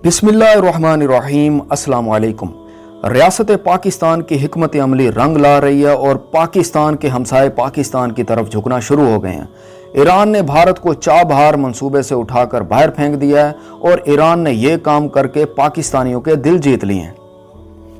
बिस्मिल्लाहिर्रहमानिर्रहीम। अस्सलाम वालेकुम। रियासत पाकिस्तान की हिकमत अमली रंग ला रही है और पाकिस्तान के हमसाए पाकिस्तान की तरफ झुकना शुरू हो गए हैं। ईरान ने भारत को चाबहार मंसूबे से उठाकर बाहर फेंक दिया है और ईरान ने यह काम करके पाकिस्तानियों के दिल जीत लिए हैं।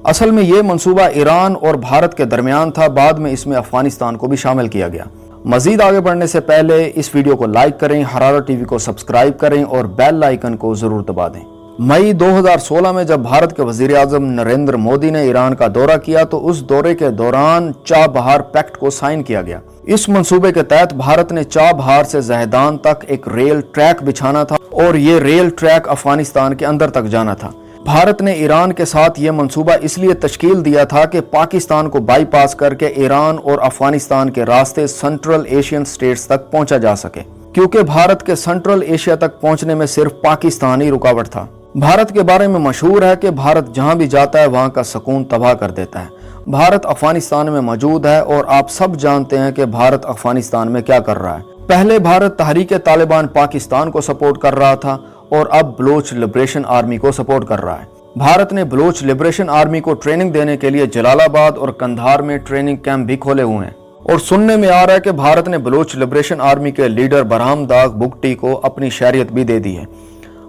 असल में ये मंसूबा ईरान और भारत के दरमियान था, बाद में इसमें अफगानिस्तान को भी शामिल किया गया। मजीद आगे बढ़ने से पहले इस वीडियो को लाइक करें, हरारत टीवी को सब्सक्राइब करें और बेल आइकन को जरूर दबा दें। मई 2016 में जब भारत के वजीर आजम नरेंद्र मोदी ने ईरान का दौरा किया तो उस दौरे के दौरान चाबहार पैक्ट को साइन किया गया। इस मंसूबे के तहत भारत ने चाबहार से जहदान तक एक रेल ट्रैक बिछाना था और ये रेल ट्रैक अफगानिस्तान के अंदर तक जाना था। भारत ने ईरान के साथ ये मंसूबा इसलिए तश्कील दिया था कि पाकिस्तान को बाईपास करके ईरान और अफगानिस्तान के रास्ते सेंट्रल एशियन स्टेट्स तक पहुंचा जा सके, क्योंकि भारत के सेंट्रल एशिया तक पहुंचने में सिर्फ पाकिस्तान ही रुकावट था। भारत के बारे में मशहूर है कि भारत जहां भी जाता है वहां का सुकून तबाह कर देता है। भारत अफगानिस्तान में मौजूद है और आप सब जानते हैं कि भारत अफगानिस्तान में क्या कर रहा है। पहले भारत तहरीक तालिबान पाकिस्तान को सपोर्ट कर रहा था और अब बलोच लिबरेशन आर्मी को सपोर्ट कर रहा है। भारत ने बलोच लिबरेशन आर्मी को ट्रेनिंग देने के लिए जलालाबाद और कंधार में ट्रेनिंग कैंप भी खोले हुए हैं और सुनने में आ रहा है कि भारत ने बलोच लिबरेशन आर्मी के लीडर बरहम दाग बुगटी को अपनी शहरियत भी दे दी है।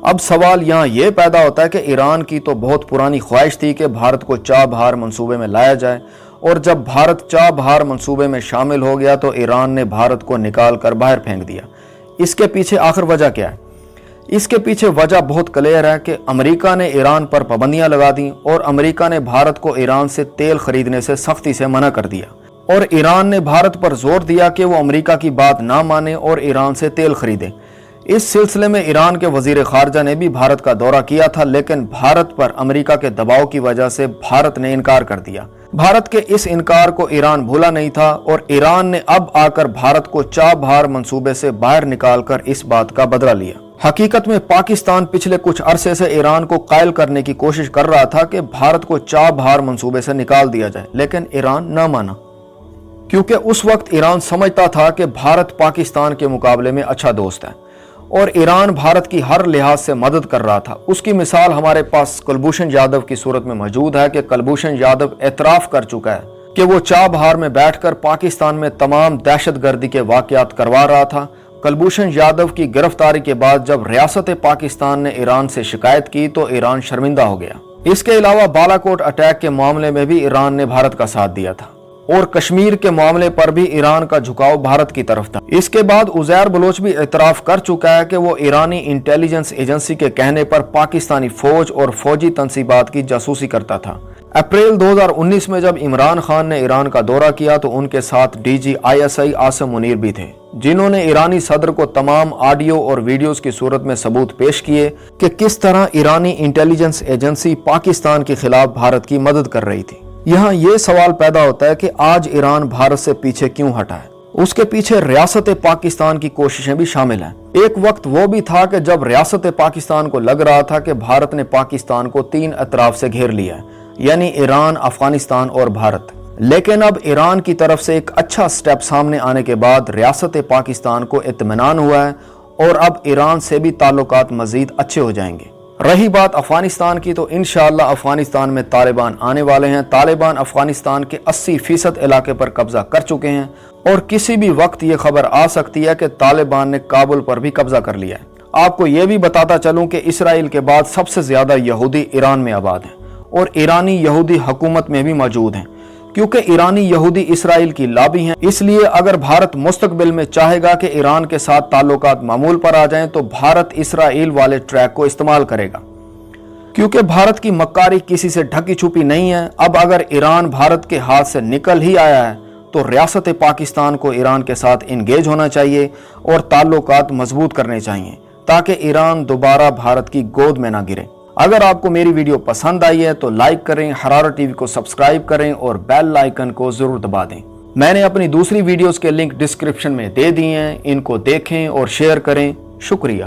अब सवाल यहाँ ये पैदा होता है कि ईरान की तो बहुत पुरानी ख्वाहिश थी कि भारत को चाबहार मंसूबे में लाया जाए, और जब भारत चाबहार मंसूबे में शामिल हो गया तो ईरान ने भारत को निकाल कर बाहर फेंक दिया। इसके पीछे आखिर वजह क्या है? इसके पीछे वजह बहुत क्लियर है कि अमेरिका ने ईरान पर पाबंदियां लगा दी और अमेरिका ने भारत को ईरान से तेल खरीदने से सख्ती से मना कर दिया और ईरान ने भारत पर जोर दिया कि वो अमेरिका की बात ना माने और ईरान से तेल खरीदे। इस सिलसिले में ईरान के वजीर खारजा ने भी भारत का दौरा किया था, लेकिन भारत पर अमेरिका के दबाव की वजह से भारत ने इनकार कर दिया। भारत के इस इनकार को ईरान भूला नहीं था और ईरान ने अब आकर भारत को चाबहार मंसूबे से बाहर निकालकर इस बात का बदला लिया। हकीकत में पाकिस्तान पिछले कुछ अरसे से ईरान को कायल करने की कोशिश कर रहा था कि भारत को चाबहार मंसूबे से निकाल दिया जाए, लेकिन ईरान न माना, क्योंकि उस वक्त ईरान समझता था कि भारत पाकिस्तान के मुकाबले में अच्छा दोस्त है और ईरान भारत की हर लिहाज से मदद कर रहा था। उसकी मिसाल हमारे पास कुलभूषण यादव की सूरत में मौजूद है कि कुलभूषण यादव एतराफ कर चुका है कि वो चाबहार में बैठकर पाकिस्तान में तमाम दहशतगर्दी के वाकयात करवा रहा था। कुलभूषण यादव की गिरफ्तारी के बाद जब रियासत पाकिस्तान ने ईरान से शिकायत की तो ईरान शर्मिंदा हो गया। इसके अलावा बालाकोट अटैक के मामले में भी ईरान ने भारत का साथ दिया था और कश्मीर के मामले पर भी ईरान का झुकाव भारत की तरफ था। इसके बाद उज़ैर बलोच भी एतराफ कर चुका है कि वो ईरानी इंटेलिजेंस एजेंसी के कहने पर पाकिस्तानी फौज और फौजी तंसीबात की जासूसी करता था। अप्रैल 2019 में जब इमरान खान ने ईरान का दौरा किया तो उनके साथ DG ISI आसिम मुनीर भी थे, जिन्होंने ईरानी सदर को तमाम ऑडियो और वीडियोस की सूरत में सबूत पेश किए कि किस तरह ईरानी इंटेलिजेंस एजेंसी पाकिस्तान के खिलाफ भारत की मदद कर रही थी। यहाँ ये सवाल पैदा होता है कि आज ईरान भारत से पीछे क्यों हटा है? उसके पीछे रियासत पाकिस्तान की कोशिशें भी शामिल हैं। एक वक्त वो भी था कि जब रियासत पाकिस्तान को लग रहा था कि भारत ने पाकिस्तान को 3 अतराफ से घेर लिया है, यानी ईरान, अफगानिस्तान और भारत। लेकिन अब ईरान की तरफ से एक अच्छा स्टेप सामने आने के बाद रियासत पाकिस्तान को इत्मीनान हुआ है और अब ईरान से भी ताल्लुकात मजीद अच्छे हो जाएंगे। रही बात अफगानिस्तान की, तो इंशाअल्लाह अफगानिस्तान में तालिबान आने वाले हैं। तालिबान अफगानिस्तान के 80% इलाके पर कब्जा कर चुके हैं और किसी भी वक्त ये खबर आ सकती है कि तालिबान ने काबुल पर भी कब्जा कर लिया है। आपको ये भी बताता चलूं कि इसराइल के बाद सबसे ज्यादा यहूदी ईरान में आबाद हैं और ईरानी यहूदी हुकूमत में भी मौजूद हैं, क्योंकि ईरानी यहूदी इसराइल की लॉबी हैं। इसलिए अगर भारत मुस्तकबिल में चाहेगा कि ईरान के साथ ताल्लुकात मामूल पर आ जाएं तो भारत इसराइल वाले ट्रैक को इस्तेमाल करेगा, क्योंकि भारत की मक्कारी किसी से ढकी छुपी नहीं है। अब अगर ईरान भारत के हाथ से निकल ही आया है तो रियासत पाकिस्तान को ईरान के साथ इंगेज होना चाहिए और ताल्लुकात मजबूत करने चाहिए ताकि ईरान दोबारा भारत की गोद में ना गिरे। अगर आपको मेरी वीडियो पसंद आई है तो लाइक करें, हरारत टीवी को सब्सक्राइब करें और बेल आइकन को जरूर दबा दें। मैंने अपनी दूसरी वीडियोस के लिंक डिस्क्रिप्शन में दे दिए हैं, इनको देखें और शेयर करें। शुक्रिया।